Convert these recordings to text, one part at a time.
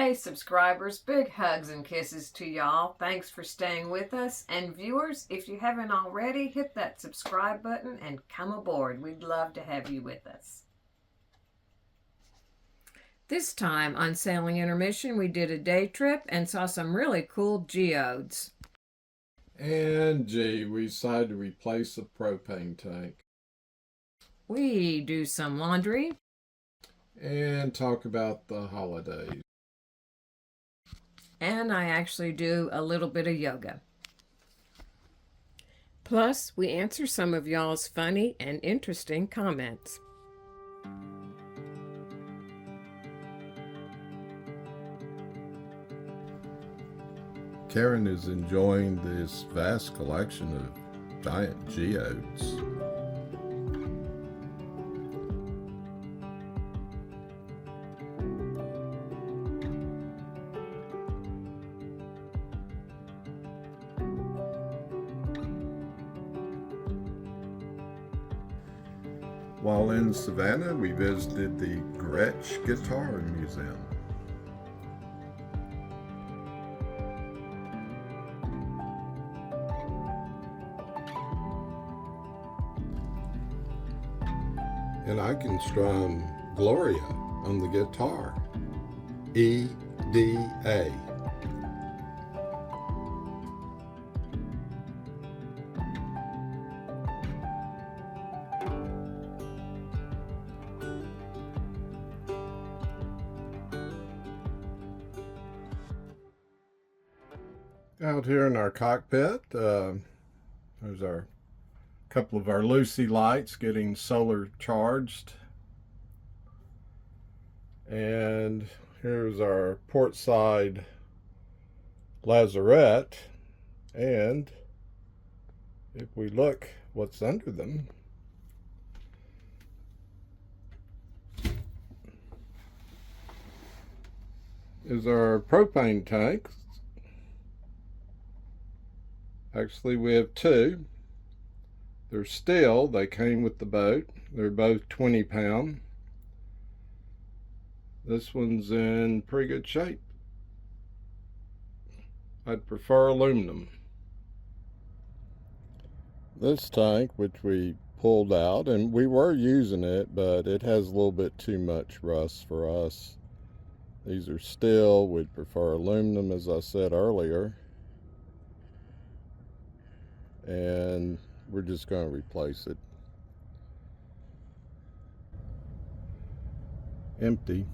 Hey subscribers, big hugs and kisses to y'all. Thanks for staying with us. And viewers, if you haven't already, hit that subscribe button and come aboard. We'd love to have you with us. This time on Sailing Intermission, we did a day trip and saw some really cool geodes. And gee, we decided to replace the propane tank. We do some laundry. And talk about the holidays. And I actually do a little bit of yoga. Plus, we answer some of y'all's funny and interesting comments. Karen is enjoying this vast collection of giant geodes. While in Savannah, we visited the Gretsch Guitar Museum. And I can strum Gloria on the guitar. E-D-A. Out here in our cockpit, there's our couple of our Lucy lights getting solar charged. And here's our port side lazarette. And if we look what's under them, is our propane tank. Actually, we have two. They're steel. They came with the boat. They're both 20-pound. This one's in pretty good shape. I'd prefer aluminum. This tank, which we pulled out, and we were using it, but it has a little bit too much rust for us. These are steel. We'd prefer aluminum, as I said earlier. And we're just going to replace it. Empty.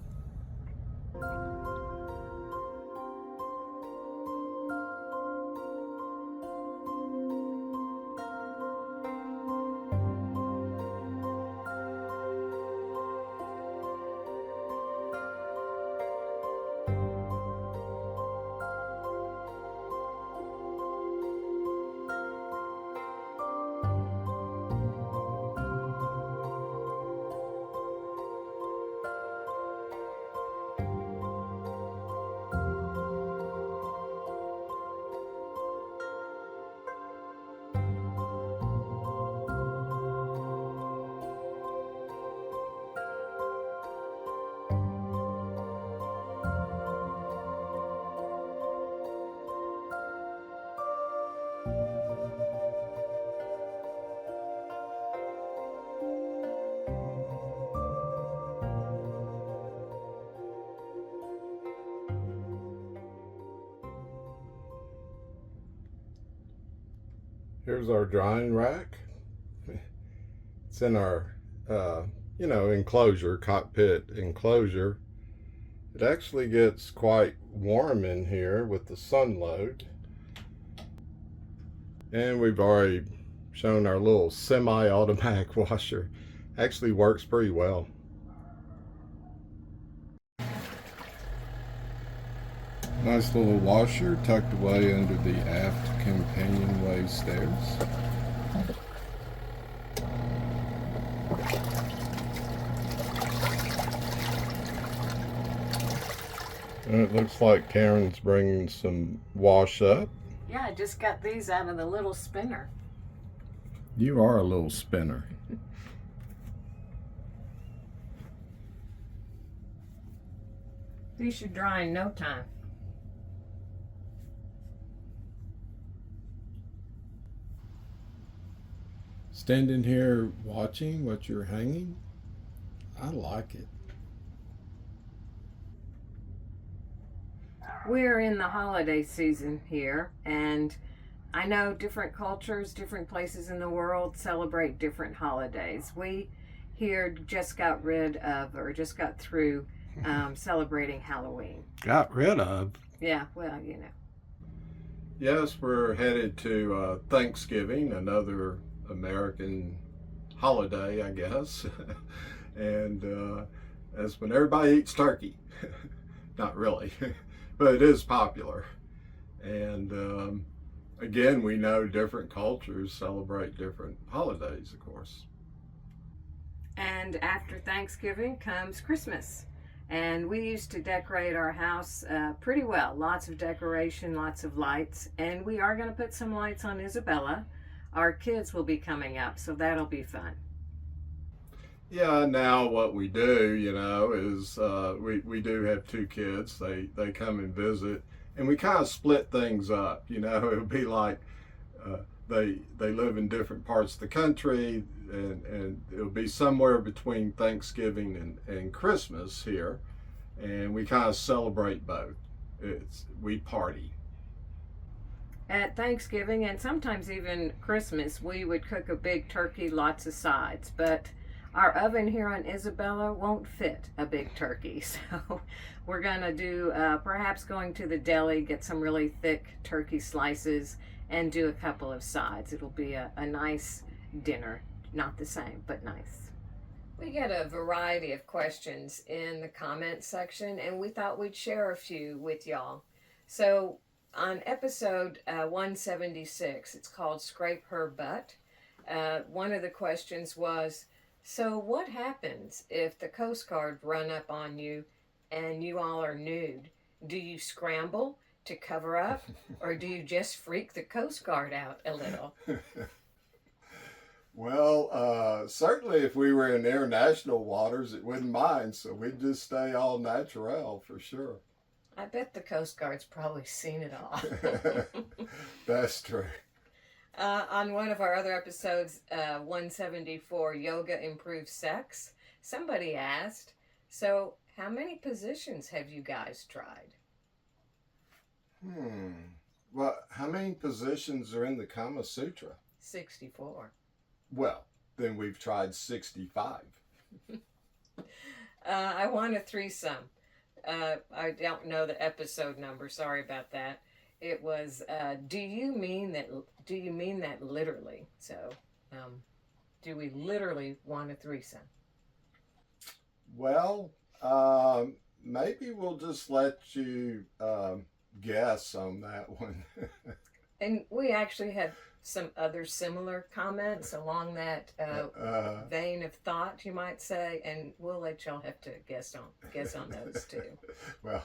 Here's our drying rack. It's in our, enclosure, cockpit enclosure. It actually gets quite warm in here with the sun load. And we've already shown our little semi-automatic washer. Actually works pretty well. Nice little washer tucked away under the aft companionway stairs. And it looks like Karen's bringing some wash up. Yeah, I just got these out of the little spinner. You are a little spinner. These should dry in no time. Standing here watching what you're hanging, I like it. We're in the holiday season here, and I know different cultures, different places in the world celebrate different holidays. We here just got through celebrating Halloween. Got rid of? Yeah, well, you know. Yes, we're headed to Thanksgiving, another American holiday, I guess. And that's when everybody eats turkey. Not really, but it is popular. And again, we know different cultures celebrate different holidays, of course. And after Thanksgiving comes Christmas. And we used to decorate our house pretty well. Lots of decoration, lots of lights. And we are going to put some lights on Isabella. Our kids will be coming up, so that'll be fun. Yeah, now what we do, you know, is we do have two kids. They come and visit, and we kind of split things up. You know, it'll be like they live in different parts of the country, and it'll be somewhere between Thanksgiving and Christmas here, and we kind of celebrate both. We party. At Thanksgiving and sometimes even Christmas, we would cook a big turkey, lots of sides, but our oven here on Isabella won't fit a big turkey, so we're gonna do perhaps going to the deli, get some really thick turkey slices, and do a couple of sides. It'll be a nice dinner. Not the same, but nice. We get a variety of questions in the comment section, and we thought we'd share a few with y'all. So on episode 176, it's called Scrape Her Butt. One of the questions was, so what happens if the Coast Guard run up on you and you all are nude? Do you scramble to cover up, or do you just freak the Coast Guard out a little? Well, certainly if we were in international waters, it wouldn't mind, so we'd just stay all natural for sure. I bet the Coast Guard's probably seen it all. That's true. On one of our other episodes, 174, Yoga Improves Sex, somebody asked, so how many positions have you guys tried? Well, how many positions are in the Kama Sutra? 64. Well, then we've tried 65. I want a threesome. I don't know the episode number. Sorry about that. It was, do you mean that literally? So, do we literally want a threesome? Well, maybe we'll just let you guess on that one. And we actually had some other similar comments along that vein of thought, you might say, and we'll let y'all have to guess on those too. Well,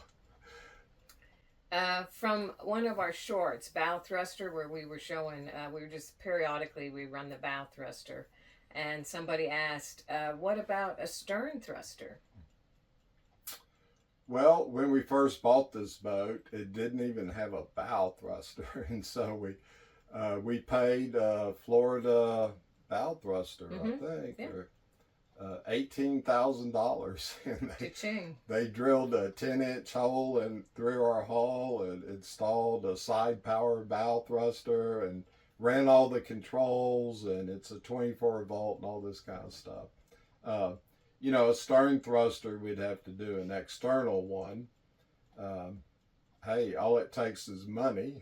from one of our shorts, bow thruster, where we were showing, we were just periodically we run the bow thruster, and somebody asked, what about a stern thruster? Well, when we first bought this boat, it didn't even have a bow thruster, and so we paid Florida bow thruster, I think, for $18,000. And they drilled a 10-inch hole and through our hull and installed a side power bow thruster and ran all the controls, and it's a 24 volt and all this kind of stuff. You know, a stern thruster, we'd have to do an external one. Hey, all it takes is money.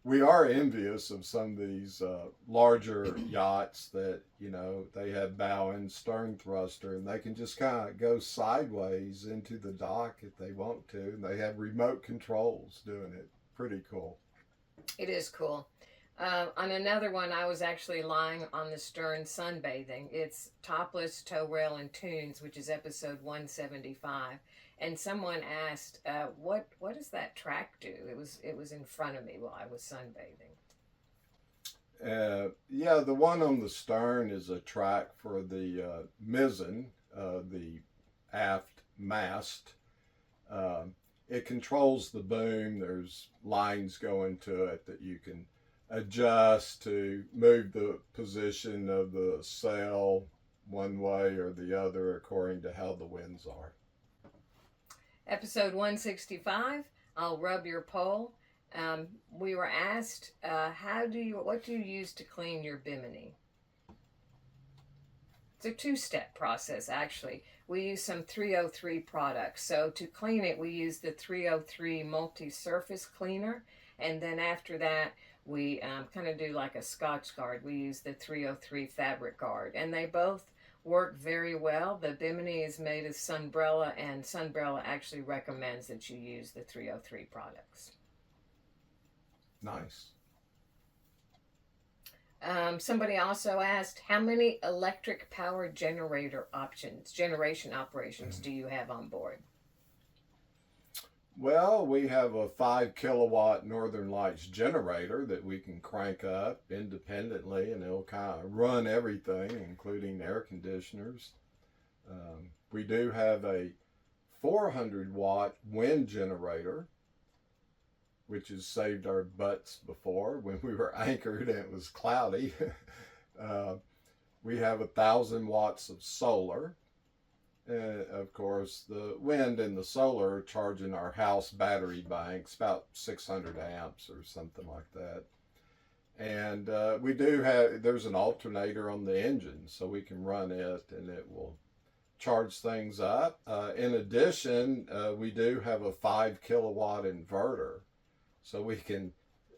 We are envious of some of these larger yachts that, you know, they have bow and stern thruster, and they can just kind of go sideways into the dock if they want to, and they have remote controls doing it. Pretty cool. It is cool. On another one, I was actually lying on the stern sunbathing. It's Topless, Tow Rail, and Tunes, which is episode 175. And someone asked, what does that track do? It was in front of me while I was sunbathing. Yeah, the one on the stern is a track for the mizzen, the aft mast. It controls the boom. There's lines going to it that you can adjust to move the position of the sail one way or the other according to how the winds are. Episode 165, I'll rub your pole. We were asked, what do you use to clean your bimini? It's a two-step process, actually. We use some 303 products. So to clean it, we use the 303 multi-surface cleaner. And then after that, we kind of do like a Scotch Guard. We use the 303 fabric guard. And they both work very well. The bimini is made of Sunbrella, and Sunbrella actually recommends that you use the 303 products. Nice. Somebody also asked, how many electric power generation operations do you have on board? Well, we have a 5 kilowatt Northern Lights generator that we can crank up independently, and it'll kind of run everything, including air conditioners. We do have a 400 watt wind generator, which has saved our butts before when we were anchored and it was cloudy. We have 1,000 watts of solar. Of course, the wind and the solar are charging our house battery banks, about 600 amps or something like that. And we do have, there's an alternator on the engine, so we can run it and it will charge things up. In addition, we do have a 5 kilowatt inverter. So we can,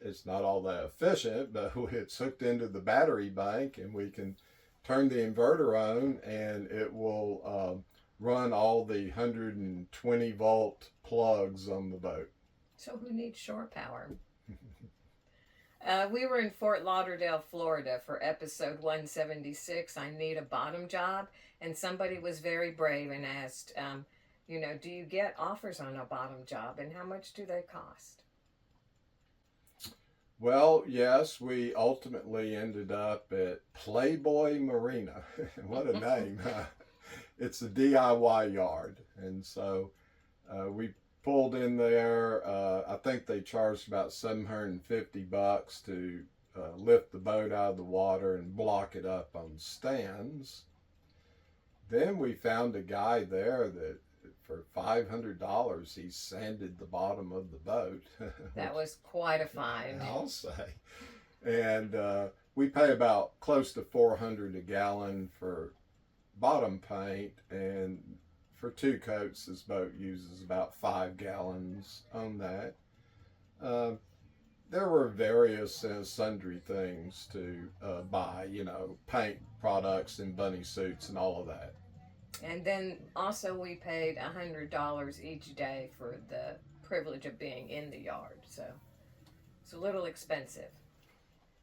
it's not all that efficient, but it's hooked into the battery bank and we can turn the inverter on and it will run all the 120 volt plugs on the boat. So who needs shore power? We were in Fort Lauderdale, Florida for episode 176. I need a bottom job. And somebody was very brave and asked, do you get offers on a bottom job and how much do they cost? Well, yes, we ultimately ended up at Playboy Marina. What a name. It's a DIY yard. And so we pulled in there. I think they charged about $750 to lift the boat out of the water and block it up on stands. Then we found a guy there that for $500 he sanded the bottom of the boat. That was quite a find. I'll say. And we pay about close to $400 a gallon for bottom paint, and for 2 coats this boat uses about 5 gallons on that. There were various sundry things to buy, paint products and bunny suits and all of that. And then also we paid $100 each day for the privilege of being in the yard. So it's a little expensive.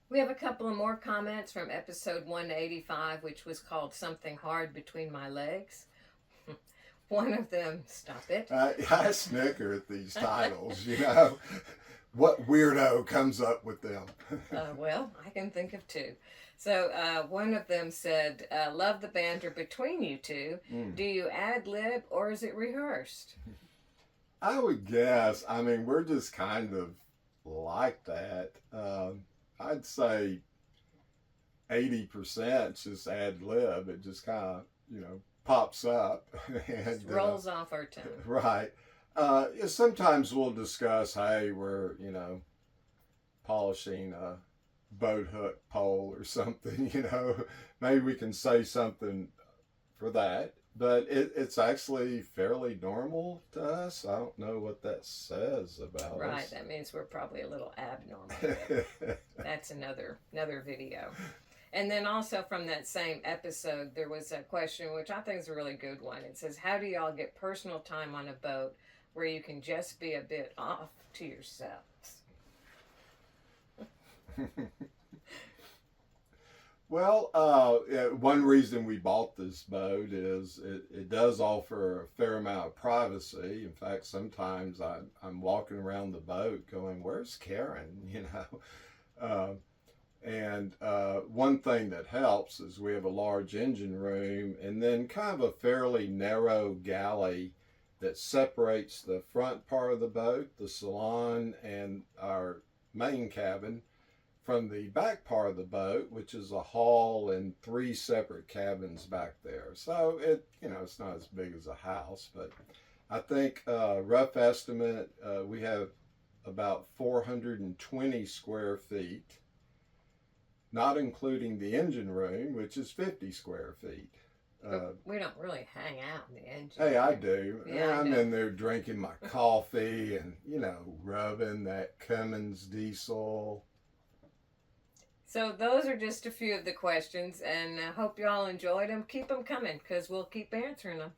We have a couple of more comments from episode 185, which was called Something Hard Between My Legs. One of them, stop it. I snicker at these titles, What weirdo comes up with them? Well, I can think of 2. So one of them said, love the banter between you two. Do you ad-lib or is it rehearsed? I would guess. I mean, we're just kind of like that. I'd say 80% just ad-lib. It just kind of, pops up. And, rolls off our tongue. Right. Sometimes we'll discuss, hey, we're, polishing a boat hook pole or something, maybe we can say something for that, but it's actually fairly normal to us. I don't know what that says about us. Right, that means we're probably a little abnormal. That's another video. And then also from that same episode, there was a question, which I think is a really good one. It says, how do y'all get personal time on a boat where you can just be a bit off to yourselves? Well, one reason we bought this boat is it does offer a fair amount of privacy. In fact, sometimes I'm walking around the boat going, where's Karen? And one thing that helps is we have a large engine room and then kind of a fairly narrow galley that separates the front part of the boat, the salon, and our main cabin from the back part of the boat, which is a hall and 3 separate cabins back there. So it's not as big as a house, but I think rough estimate, we have about 420 square feet, not including the engine room, which is 50 square feet. We don't really hang out in the engine. Hey, I do. Yeah, I'm in there drinking my coffee and, rubbing that Cummins diesel. So those are just a few of the questions, and I hope you all enjoyed them. Keep them coming, because we'll keep answering them.